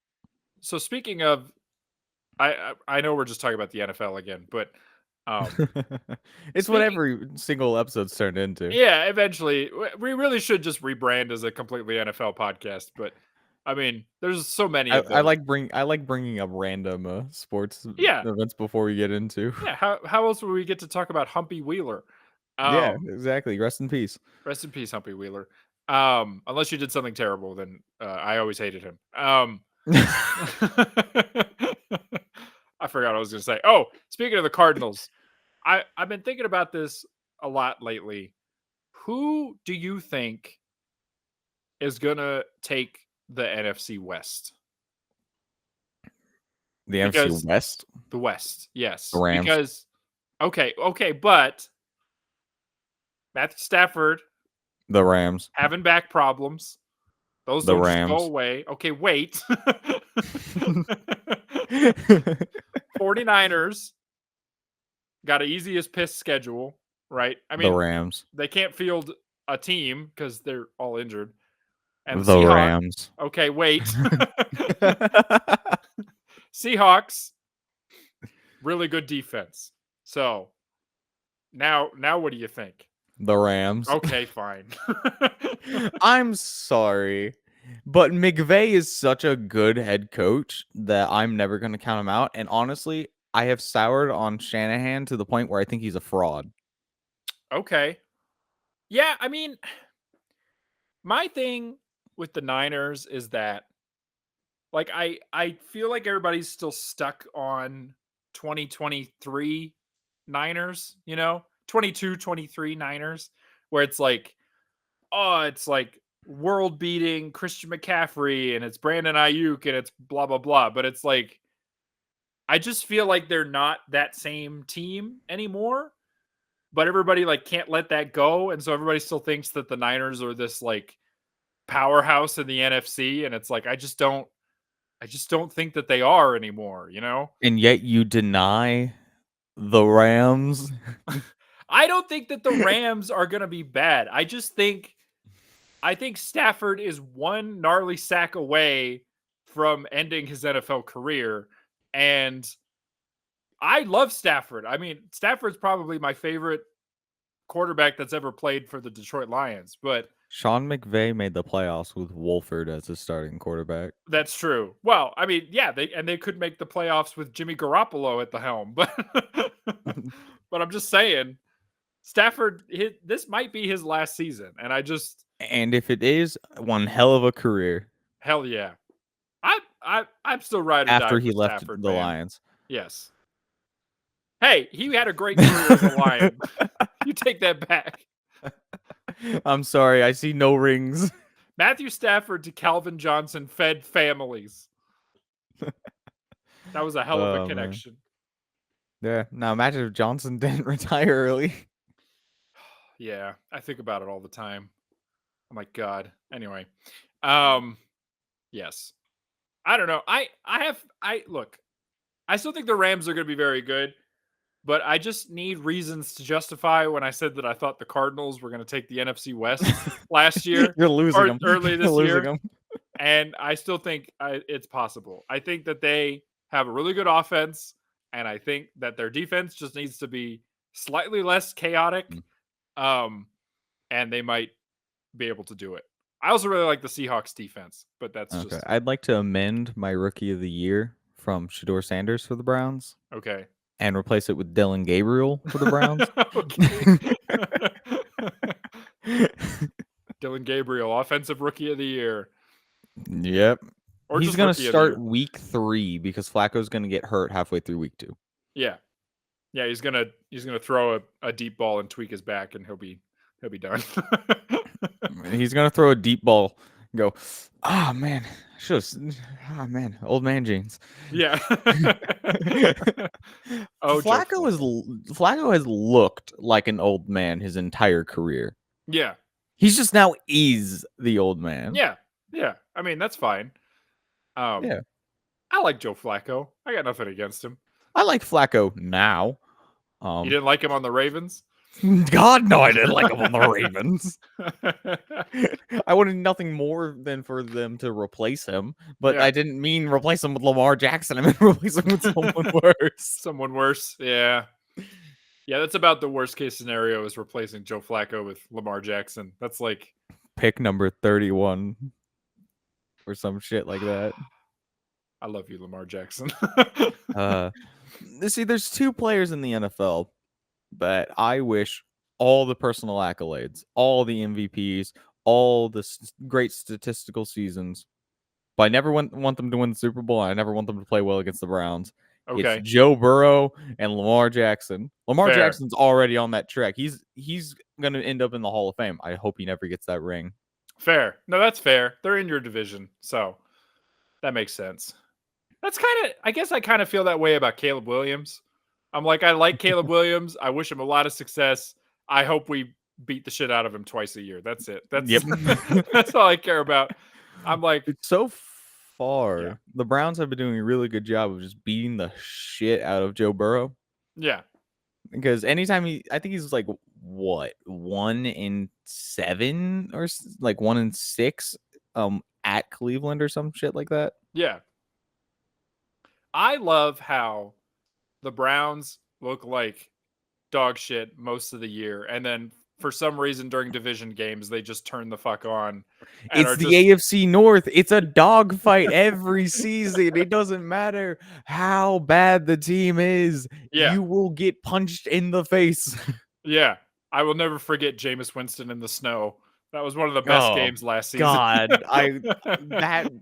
So speaking of, I know we're just talking about the NFL again, but it's what every single episode's turned into. Yeah, eventually, we really should just rebrand as a completely NFL podcast, but. I mean, there's so many of them. I like bringing up random sports events before we get into. Yeah, how else would we get to talk about Humpy Wheeler? Yeah, exactly. Rest in peace. Rest in peace, Humpy Wheeler. Unless you did something terrible, then I always hated him. I forgot what I was going to say. Oh, speaking of the Cardinals, I've been thinking about this a lot lately. Who do you think is going to take the NFC West? The NFC West? The West, yes. The Rams. Because, okay, but Matthew Stafford. The Rams. Having back problems. Those don't just go away. Okay, wait. 49ers got an easy as piss schedule, right? I mean, the Rams. They can't field a team because they're all injured. And the Rams. Okay, wait. Seahawks, really good defense. So now what do you think? The Rams. Okay, fine. I'm sorry, but McVay is such a good head coach that I'm never going to count him out. And honestly, I have soured on Shanahan to the point where I think he's a fraud. Okay. Yeah, I mean, my thing with the Niners is that, like, I feel like everybody's still stuck on 2023 Niners, 22-23 Niners, where it's like, oh, it's like world beating Christian McCaffrey and it's Brandon Ayuk and it's blah, blah, blah. But it's like, I just feel like they're not that same team anymore. But everybody like can't let that go. And so everybody still thinks that the Niners are this like powerhouse in the NFC. And it's like, I just don't think that they are anymore, And yet you deny the Rams. I don't think that the Rams are going to be bad. I think Stafford is one gnarly sack away from ending his NFL career. And I love Stafford. I mean, Stafford's probably my favorite quarterback that's ever played for the Detroit Lions, but Sean McVay made the playoffs with Wolford as his starting quarterback. that's true. Well, I mean, yeah, they could make the playoffs with Jimmy Garoppolo at the helm, but but I'm just saying, Stafford, this might be his last season, and And if it is, one hell of a career hell yeah, I'm still ride or after die he for left Stafford, the man. Lions. Yes. Hey, he had a great career as a Lion. You take that back. I'm sorry, I see no rings. Matthew Stafford to Calvin Johnson fed families. That was a hell of a connection. Man. Yeah. Now imagine if Johnson didn't retire early. Yeah, I think about it all the time. Oh my god. Anyway, yes. I don't know. I look. I still think the Rams are going to be very good, but I just need reasons to justify when I said that I thought the Cardinals were going to take the NFC West last year. You're losing them. Early this You're year. losing them. And I still think it's possible. I think that they have a really good offense, and I think that their defense just needs to be slightly less chaotic, and they might be able to do it. I also really like the Seahawks defense, but that's okay. just I'd like to amend my Rookie of the Year from Shador Sanders for the Browns okay. and replace it with Dylan Gabriel for the Browns. Dylan Gabriel, offensive rookie of the year. Yep. Or he's just going to rookie of the year. start week 3 because Flacco's going to get hurt halfway through week 2. Yeah. Yeah, he's gonna throw a deep ball and tweak his back, and he'll be done. He's gonna throw a deep ball and go, man, old man jeans. Yeah. Oh, Flacco has looked like an old man his entire career. Yeah. He's just now is the old man. Yeah. Yeah. I mean, that's fine. Yeah. I like Joe Flacco. I got nothing against him. I like Flacco now. You didn't like him on the Ravens? God, no, I didn't like him on the Ravens. I wanted nothing more than for them to replace him, but I didn't mean replace him with Lamar Jackson. I meant replace him with someone worse. Someone worse, yeah. Yeah, that's about the worst case scenario is replacing Joe Flacco with Lamar Jackson. That's like pick number 31 or some shit like that. I love you, Lamar Jackson. See, there's 2 players in the NFL that I wish all the personal accolades, all the MVPs, all the great statistical seasons, but I never want them to win the Super Bowl. I never want them to play well against the Browns. Okay. It's Joe Burrow and Lamar Jackson. Lamar Fair. Jackson's already on that track. He's going to end up in the Hall of Fame. I hope he never gets that ring. Fair. No, that's fair. They're in your division, so that makes sense. That's I guess I kind of feel that way about Caleb Williams. I'm like, I like Caleb Williams. I wish him a lot of success. I hope we beat the shit out of him twice a year. That's it. That's that's all I care about. I'm like, so far, the Browns have been doing a really good job of just beating the shit out of Joe Burrow. Yeah. Because anytime I think he's like, what, 1-7 or like 1-6 at Cleveland or some shit like that. Yeah. I love how the Browns look like dog shit most of the year, and then for some reason during division games they just turn the fuck on. It's the AFC North. It's a dogfight every season. It doesn't matter how bad the team is. Yeah. You will get punched in the face. Yeah. I will never forget Jameis Winston in the snow. That was one of the best games last season. God,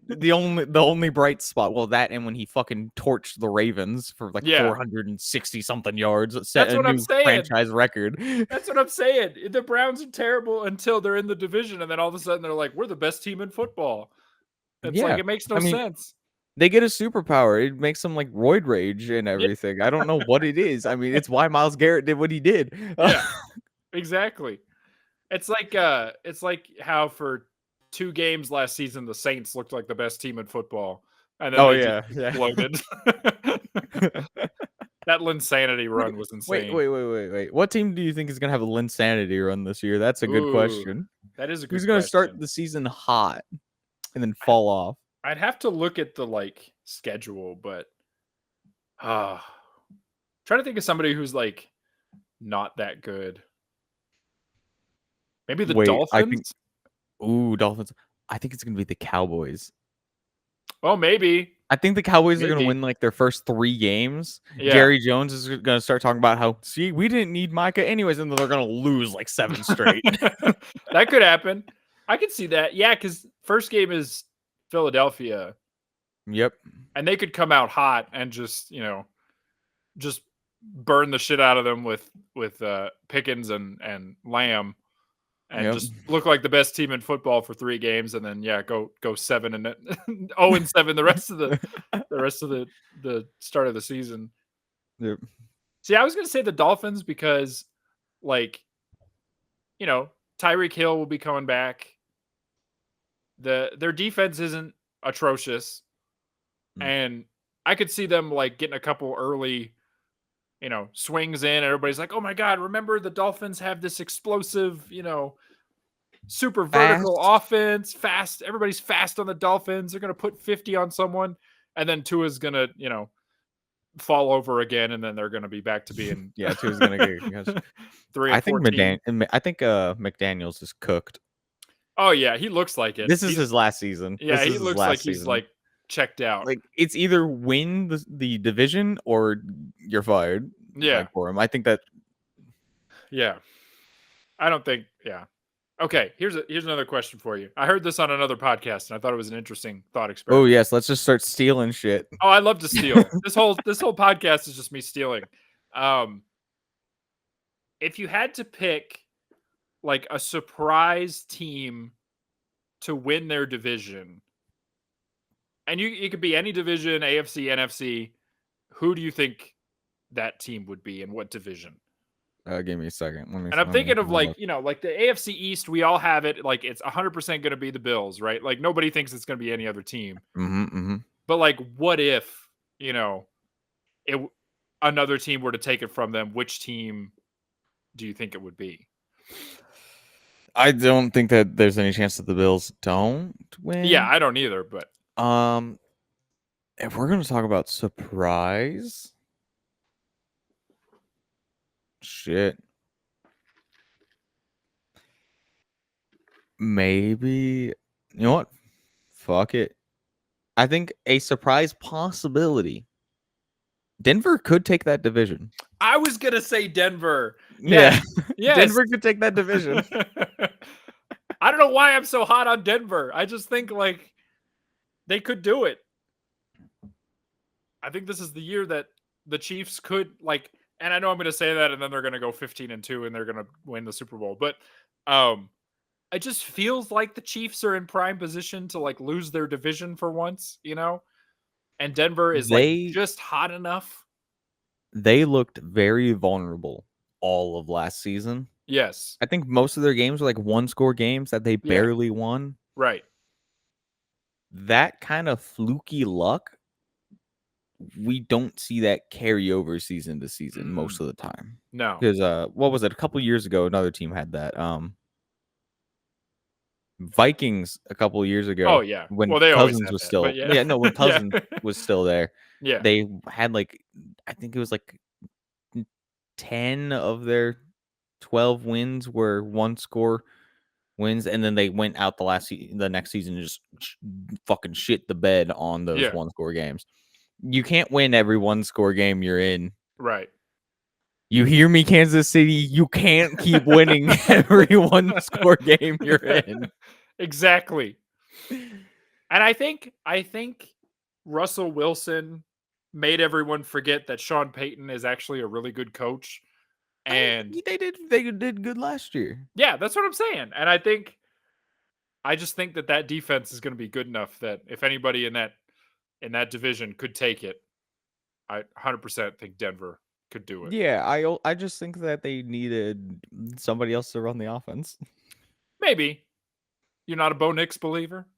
the only bright spot. Well, that and when he fucking torched the Ravens for like 460 something yards, set a new franchise record. That's what I'm saying. The Browns are terrible until they're in the division, and then all of a sudden they're like, "We're the best team in football." It's like it makes no sense. They get a superpower. It makes them like roid rage and everything. I don't know what it is. I mean, it's why Myles Garrett did what he did. Yeah, exactly. It's like how for 2 games last season the Saints looked like the best team in football, and then just exploded. That Linsanity run was insane. Wait. What team do you think is gonna have a Linsanity run this year? That's a good question. That is a good question. Who's gonna start the season hot and then fall off? I'd have to look at the schedule, but trying to think of somebody who's like not that good. Maybe the Wait, I think. Dolphins? Ooh, Dolphins. I think it's gonna be the Cowboys. Oh, maybe. I think the Cowboys are going to Maybe. win like their first 3 games. Yeah. Jerry Jones is going to start talking about how, see, we didn't need Micah anyways, and then they're going to lose like 7 straight. That could happen. I could see that. Yeah, because first game is Philadelphia. Yep. And they could come out hot and just, just burn the shit out of them with Pickens and Lamb, and just look like the best team in football for 3 games, and then go 7 and 0-7 the rest of the start of the season. Yep. See, I was gonna say the Dolphins because, like, Tyreek Hill will be coming back. Their defense isn't atrocious, and I could see them like getting a couple early, swings in. Everybody's like, "Oh my god, remember the Dolphins have this explosive, super vertical offense, fast. Everybody's fast on the Dolphins. They're going to put 50 on someone, and then Tua's going to, fall over again, and then they're going to be back to being Tua's going to get 3 and 14. I think McDaniels is cooked. Oh yeah, he looks like it. This is his last season. Yeah, he looks like he's like checked out. Like, it's either win the division or you're fired. Yeah, like, for him. I think that. Yeah, I don't think. Yeah. Okay, here's another question for you. I heard this on another podcast, and I thought it was an interesting thought experiment. Oh yes, let's just start stealing shit. Oh, I love to steal. This whole podcast is just me stealing. If you had to pick like a surprise team to win their division, and it could be any division, AFC, NFC, who do you think that team would be, and what division? Give me a second. And I'm thinking of like, like the AFC East, we all have it. Like it's 100% going to be the Bills, right? Like nobody thinks it's going to be any other team. But like, what if, another team were to take it from them? Which team do you think it would be? I don't think that there's any chance that the Bills don't win. Yeah, I don't either. But if we're going to talk about surprise, shit. Maybe, you know what? Fuck it. I think a surprise possibility. Denver could take that division. I was going to say Denver. Yeah. Yes. Denver could take that division. I don't know why I'm so hot on Denver. I just think like they could do it. I think this is the year that the Chiefs could like, and I know I'm going to say that and then they're going to go 15-2 and they're going to win the Super Bowl. But it just feels like the Chiefs are in prime position to like lose their division for once, and Denver is like just hot enough. They looked very vulnerable all of last season. Yes. I think most of their games were like 1-score games that they barely won. Right. That kind of fluky luck, we don't see that carry over season to season most of the time. No. Because what was it? A couple years ago, another team had that. Vikings a couple years ago. Oh yeah. When they Cousins was that, still when Cousins was still there. Yeah. They had like, I think it was like 10 of their 12 wins were 1-score wins, and then they went out the next season and just fucking shit the bed on those 1-score games. You can't win every 1-score game you're in. Right. You hear me, Kansas City? You can't keep winning every 1-score game you're in. Exactly. And I think Russell Wilson made everyone forget that Sean Payton is actually a really good coach. And they did good last year. Yeah, that's what I'm saying. And I just think that defense is going to be good enough that if anybody in that division could take it, I 100% think Denver could do it. Yeah, I just think that they needed somebody else to run the offense. Maybe. You're not a Bo Nix believer?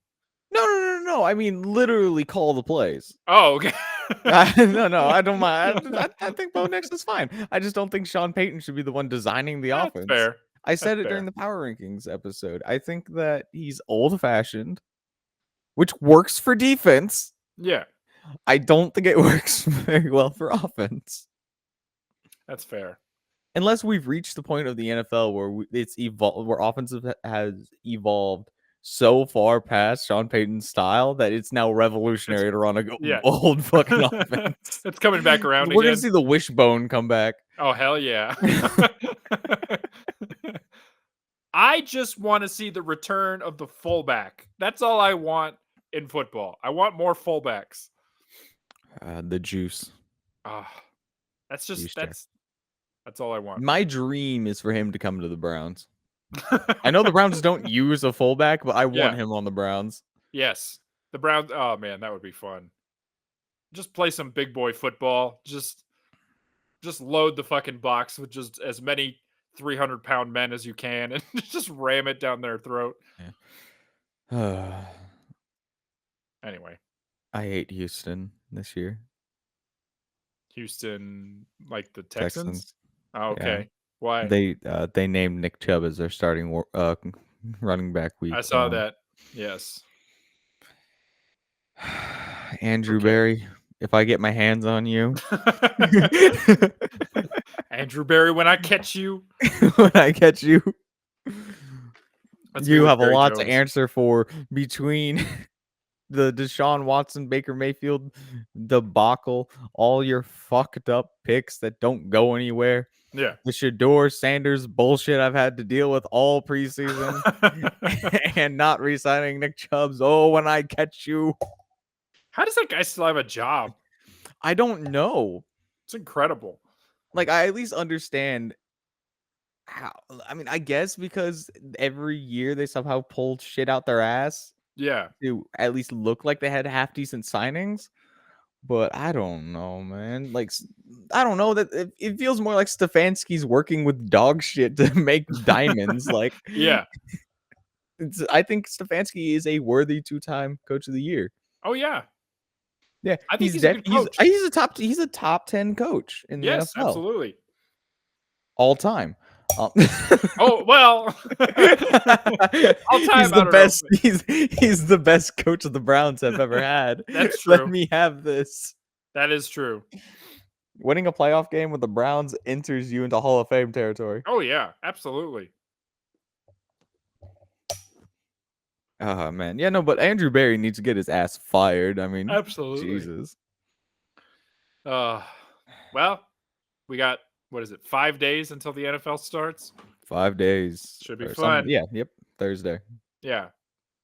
No. I mean, literally call the plays. Oh, okay. No, I don't mind. I think Bo Nix is fine. I just don't think Sean Payton should be the one designing the offense. Fair. I said it during the Power Rankings episode. I think that he's old-fashioned, which works for defense. Yeah. I don't think it works very well for offense. That's fair. unless we've reached the point of the NFL where it's evolved, where offensive has evolved so far past Sean Payton's style that it's now revolutionary to run a Yeah. old fucking offense. It's coming back around We're again. gonna see the wishbone come back. Oh, hell yeah. I just want to see the return of the fullback. That's all I want in football. I want more fullbacks. The juice. That's just Juice that's all I want. My dream is for him to come to the Browns. I know the Browns don't use a fullback, but I want him on the Browns. Yes. The Browns. Oh man, that would be fun. Just play some big boy football. Just load the fucking box with just as many 300-pound men as you can and just ram it down their throat. Yeah. Anyway. I hate Houston this year. Houston, like the Texans? Oh, Yeah. okay. Why? They named Nick Chubb as their starting running back week. I saw that. Yes. Andrew Berry, if I get my hands on you. Andrew Berry, when I catch you. When I catch you. You have a Jerry lot Jones to answer for between the Deshaun Watson, Baker Mayfield debacle, all your fucked up picks that don't go anywhere. Yeah. The Shador Sanders bullshit I've had to deal with all preseason. And not re-signing Nick Chubb's. Oh, when I catch you. How does that guy still have a job? I don't know. It's incredible. Like, I at least understand how. I mean, I guess because every year they somehow pulled shit out their ass. Yeah. To at least look like they had half decent signings. But I don't know, man. Like, I don't know that it feels more like Stefanski's working with dog shit to make diamonds. Like, yeah. I think Stefanski is a worthy 2-time coach of the year. Oh yeah. Yeah, I think he's a good coach. He's a top 10 coach in the NFL. Yes, absolutely. All time. Oh well. All time. He's the best. He's the best coach of the Browns have ever had. That's true. Let me have this. That is true. Winning a playoff game with the Browns enters you into Hall of Fame territory. Oh yeah, absolutely. Oh man, yeah, no, but Andrew Berry needs to get his ass fired. I mean, absolutely. Jesus. Well, we got, what is it, 5 days until the NFL starts? 5 days. Should be fun. Yeah, yep. Thursday. Yeah.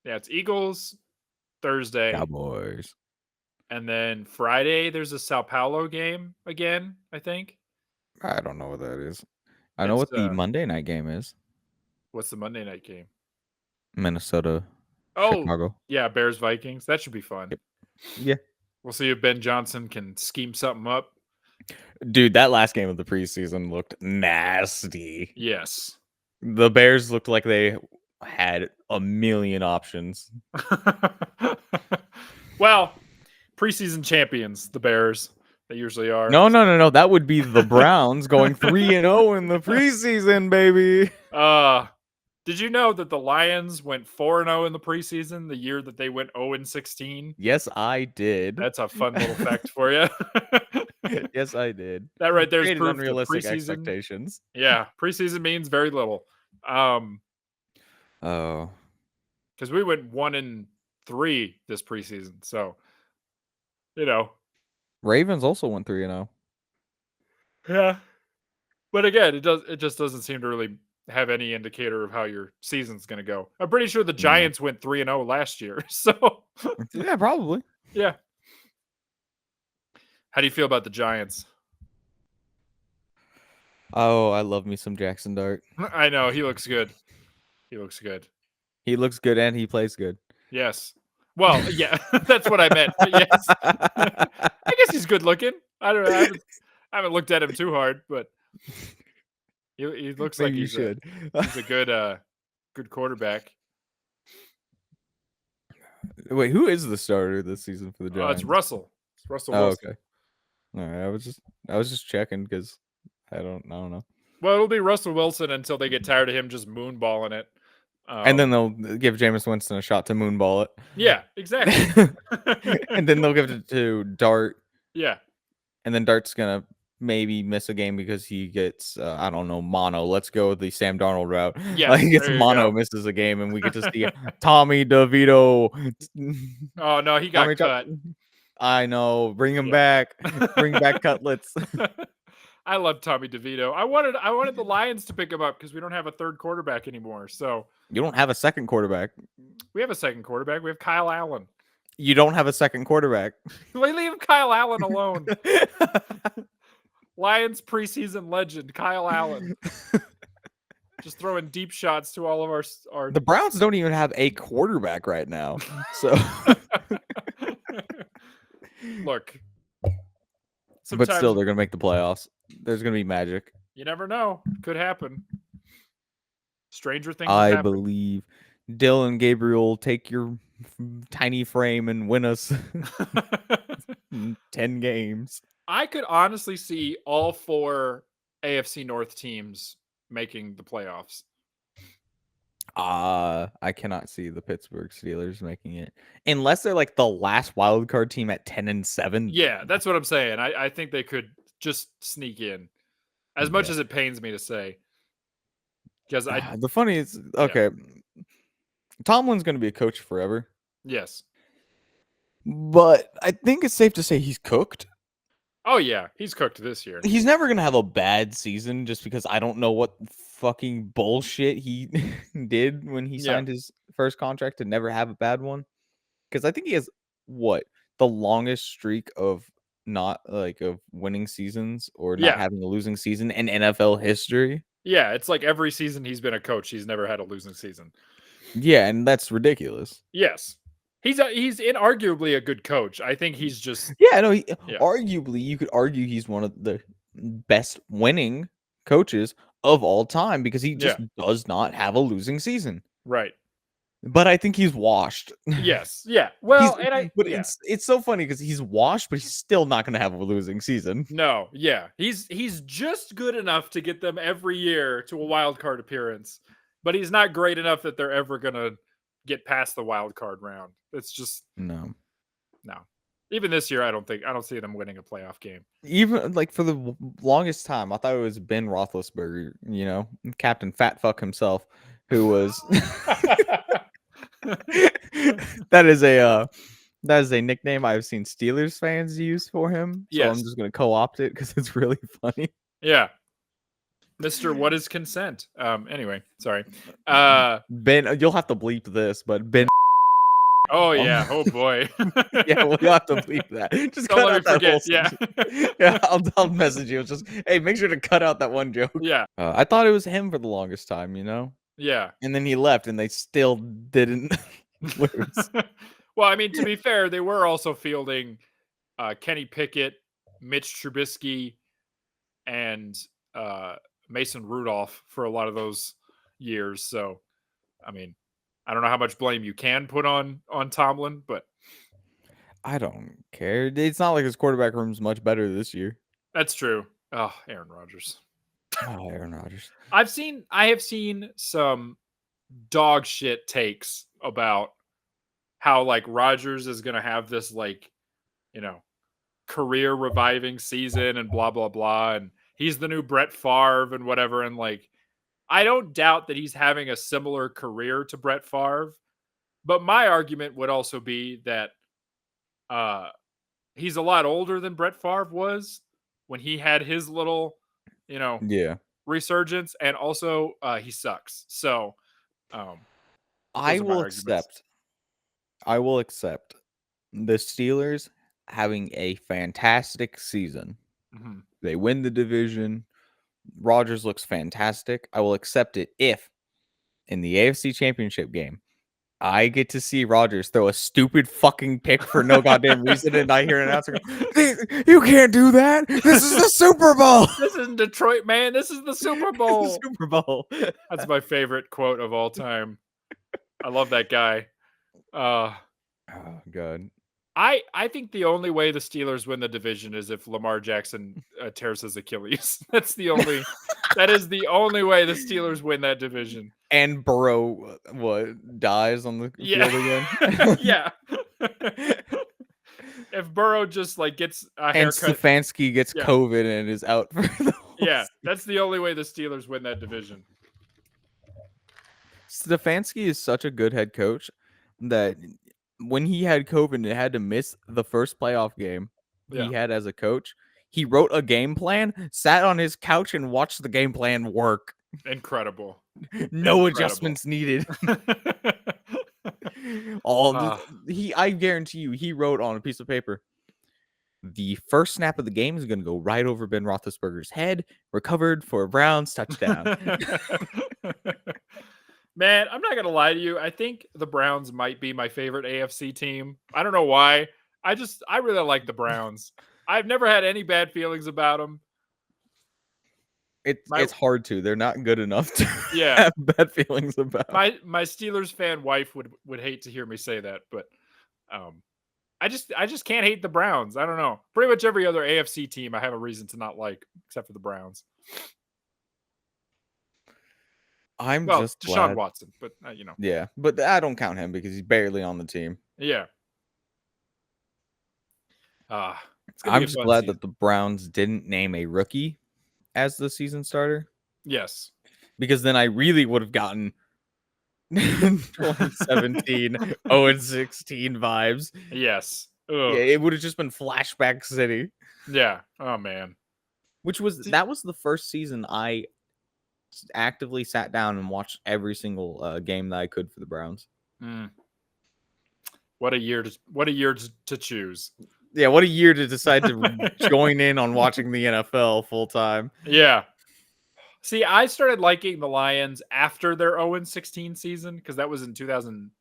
Yeah, it's Eagles Thursday. Cowboys. And then Friday, there's a Sao Paulo game again, I think. I don't know what that is. I know what the Monday night game is. What's the Monday night game? Minnesota. Chicago. Yeah, Bears Vikings. That should be fun. Yep. Yeah. We'll see if Ben Johnson can scheme something up. Dude, that last game of the preseason looked nasty. Yes. The Bears looked like they had a million options. Well, preseason champions, the Bears. They usually are. No. That would be the Browns going 3-0 in the preseason, baby. Did you know that the Lions went 4-0 in the preseason the year that they went 0-16? Yes, I did. That's a fun little fact for you. Yes, I did. That right there is proof unrealistic expectations. Yeah, preseason means very little. Because we went 1-3 this preseason, so Ravens also went 3-0. Yeah, but again, it just doesn't seem to really have any indicator of how your season's going to go. I'm pretty sure the Giants went 3-0 last year, so yeah, probably. Yeah. How do you feel about the Giants? Oh, I love me some Jackson Dart. I know, he looks good. He looks good and he plays good. Yes. Well, yeah, that's what I meant. But yes. I guess he's good looking. I don't know. I haven't looked at him too hard, but he looks like he's a good quarterback. Wait, who is the starter this season for the Giants? It's Russell. It's Russell Wilson. Okay. All right, I was just checking because I don't know. Well, it'll be Russell Wilson until they get tired of him just moonballing it. And then they'll give Jameis Winston a shot to moonball it. Yeah, exactly. And then they'll give it to Dart. Yeah. And then Dart's gonna maybe miss a game because he gets I don't know, mono. Let's go with the Sam Darnold route. Yes, He gets there you mono, go. misses a game, and we get to see Tommy DeVito. Oh no, he got cut. I know. Bring him Yeah. back. Bring back cutlets. I love Tommy DeVito. I wanted the Lions to pick him up because we don't have a third quarterback anymore. So You don't have a second quarterback. we have a second quarterback. We have Kyle Allen. You don't have a second quarterback. We leave Kyle Allen alone. Lions preseason legend Kyle Allen. Just throwing deep shots to all of our The Browns don't even have a quarterback right now. So look. But still they're gonna make the playoffs. There's gonna be magic. You never know. Could happen. Stranger things. I believe Dylan Gabriel, take your tiny frame and win us 10 games. I could honestly see all 4 AFC North teams making the playoffs. I cannot see the Pittsburgh Steelers making it unless they're like the last wild card team at 10-7. Yeah, that's what I'm saying. I think they could just sneak in, as much as it pains me to say. Because the funny is, okay, Tomlin's going to be a coach forever. Yes, but I think it's safe to say he's cooked. Oh yeah, he's cooked this year. He's never going to have a bad season just because I don't know what fucking bullshit he did when he signed his first contract to never have a bad one. Because I think he has the longest streak of of winning seasons or not having a losing season in NFL history. Yeah, it's like every season he's been a coach, he's never had a losing season. Yeah, and that's ridiculous. Yes. He's inarguably a good coach. I think he's just arguably you could argue he's one of the best winning coaches of all time because he just does not have a losing season. Right. But I think he's washed. Yes. Yeah. Well, it's so funny because he's washed, but he's still not going to have a losing season. No. Yeah. He's just good enough to get them every year to a wild card appearance, but he's not great enough that they're ever going to get past the wild card round. It's just no. Even this year, I don't see them winning a playoff game. Even like for the longest time, I thought it was Ben Roethlisberger, Captain Fat Fuck himself, who was that is a nickname I've seen Steelers fans use for him. So I'm just gonna co-opt it because it's really funny. Yeah. Mr. What is consent? Anyway, sorry. Ben, you'll have to bleep this, but Ben. Oh yeah. Oh boy. Yeah, we'll have to bleep that. Just don't let me forget. Yeah, I'll message you. It's just, hey, make sure to cut out that one joke. Yeah. I thought it was him for the longest time, Yeah. And then he left, and they still didn't lose. Well, I mean, to be fair, they were also fielding Kenny Pickett, Mitch Trubisky, and Mason Rudolph for a lot of those years. So, I mean, I don't know how much blame you can put on Tomlin, but I don't care. It's not like his quarterback room's much better this year. That's true. Oh, Aaron Rodgers. Aaron Rodgers. I have seen some dog shit takes about how like Rodgers is going to have this career reviving season and blah blah blah, and he's the new Brett Favre and whatever, and I don't doubt that he's having a similar career to Brett Favre, but my argument would also be that he's a lot older than Brett Favre was when he had his little, resurgence, and also he sucks. So I will accept the Steelers having a fantastic season. Mm-hmm. They win the division. Rodgers looks fantastic. I will accept it if in the AFC Championship game I get to see Rodgers throw a stupid fucking pick for no goddamn reason, and I hear an announcer go, "You can't do that. This is the Super Bowl. This isn't Detroit, man. This is the Super Bowl." The Super Bowl. That's my favorite quote of all time. I love that guy. Oh God. I think the only way the Steelers win the division is if Lamar Jackson tears his Achilles. That is the only way the Steelers win that division. And Burrow, dies on the field again? Yeah. if Burrow just like gets a And haircut, Stefanski gets COVID and is out for the whole yeah, season. that's the only way the Steelers win that division. Stefanski is such a good head coach that when he had COVID and had to miss the first playoff game he had as a coach, he wrote a game plan, sat on his couch, and watched the game plan work. Incredible. No adjustments needed. I guarantee you, he wrote on a piece of paper, the first snap of the game is going to go right over Ben Roethlisberger's head, recovered for a Browns touchdown. Man, I'm not going to lie to you. I think the Browns might be my favorite AFC team. I don't know why. I really like the Browns. I've never had any bad feelings about them. It's hard to. They're not good enough to have bad feelings about. My Steelers fan wife would hate to hear me say that, but I just can't hate the Browns. I don't know. Pretty much every other AFC team I have a reason to not like, except for the Browns. Just Deshaun glad. Watson, but Yeah, but I don't count him because he's barely on the team. Yeah. I'm just glad that the Browns didn't name a rookie as the season starter. Yes. Because then I really would have gotten 2017 0-16 vibes. Yes. Yeah, it would have just been Flashback City. Yeah. Oh man. That was the first season I actively sat down and watched every single game that I could for the Browns. What a year to choose. Yeah, what a year to decide to join in on watching the NFL full time. Yeah. See, I started liking the Lions after their 0-16 season because that was in 2000.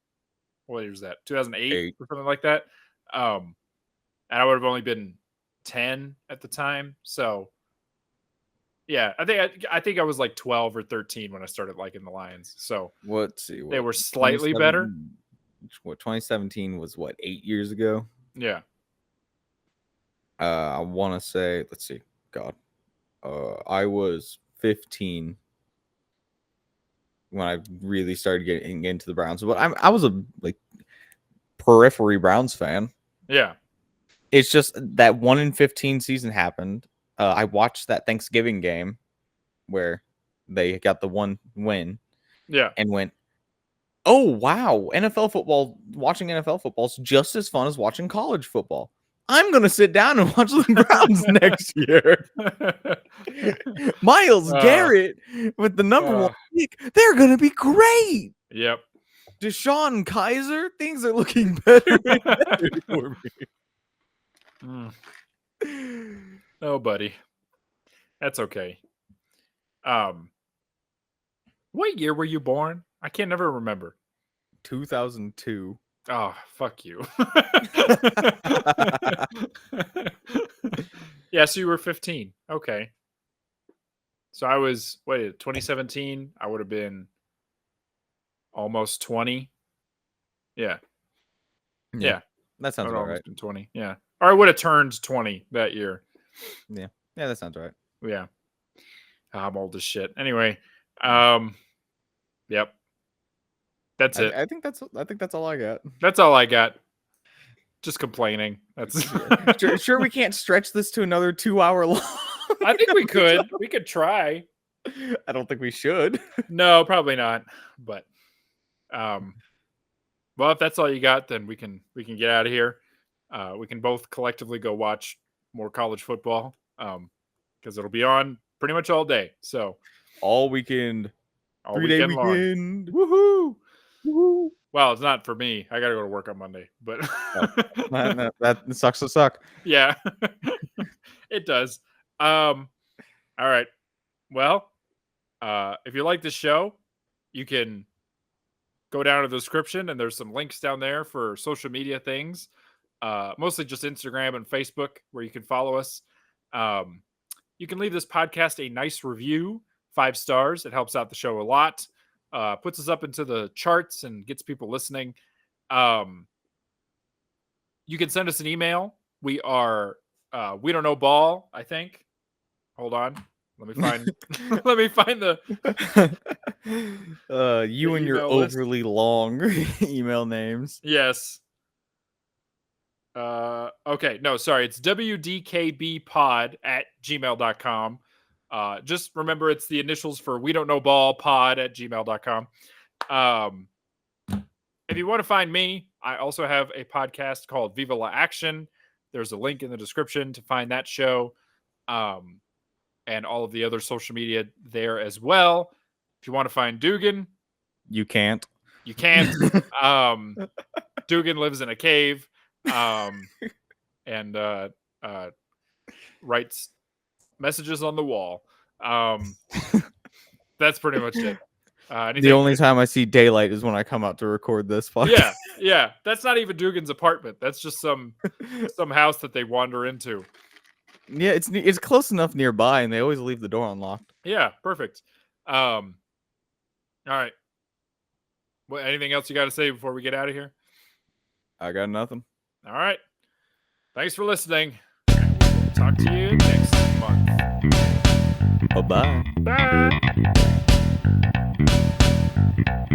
What year was that? 2008 or something like that. And I would have only been 10 at the time. So, yeah, I think I was like 12 or 13 when I started liking the Lions. So, let's see. They were slightly better. 2017 was 8 years ago? Yeah. I want to say, let's see. God. I was 15 when I really started getting into the Browns. But I was a periphery Browns fan. Yeah. It's just that 1-15 season happened. I watched that Thanksgiving game where they got the one win. Yeah. And went, oh, wow. Watching NFL football is just as fun as watching college football. I'm going to sit down and watch the Browns next year. Myles Garrett with the number one pick. They're going to be great. Yep. Deshaun Kaiser, things are looking better and better for me. Oh, buddy. That's okay. What year were you born? I can't never remember. 2002. Oh, fuck you. Yeah, so you were 15. Okay. So I was, 2017? I would have been almost 20. Yeah. Yeah. That sounds about right. 20. Yeah. Or I would have turned 20 that year. Yeah. Yeah, that sounds right. Yeah. I'm old as shit. Anyway. Yep. That's it. I think that's all I got. That's all I got. Just complaining. That's sure we can't stretch this to another 2 hour long. I think we could. We could try. I don't think we should. No, probably not. But well, if that's all you got, then we can get out of here. We can both collectively go watch more college football. Because it'll be on pretty much all day. So all weekend. 3-day weekend. Woohoo! Woohoo! Well, it's not for me. I gotta go to work on Monday, but that sucks to suck. Yeah, it does. All right. Well, if you like this show, you can go down to the description, and there's some links down there for social media things. Mostly just Instagram and Facebook, where you can follow us. You can leave this podcast a nice review, 5 stars. It helps out the show a lot. Puts us up into the charts and gets people listening. You can send us an email. We are we don't know ball, I think. Hold on. Let me find the you and your overly long email names. Yes. Okay, no, sorry. It's wdkbpod@gmail.com. Just remember it's the initials for we don't know ball pod@gmail.com. If you want to find me, I also have a podcast called Viva La Action. There's a link in the description to find that show, and all of the other social media there as well. If you want to find Dugan, You can't. you can't. Dugan lives in a cave, and writes messages on the wall. That's pretty much it. The only time I see daylight is when I come out to record this podcast. Yeah. That's not even Dugan's apartment. That's just some house that they wander into. Yeah, it's close enough nearby, and they always leave the door unlocked. Yeah, perfect. All right. Well, anything else you got to say before we get out of here? I got nothing. All right. Thanks for listening. We'll talk to you next month. Bye-bye. Bye.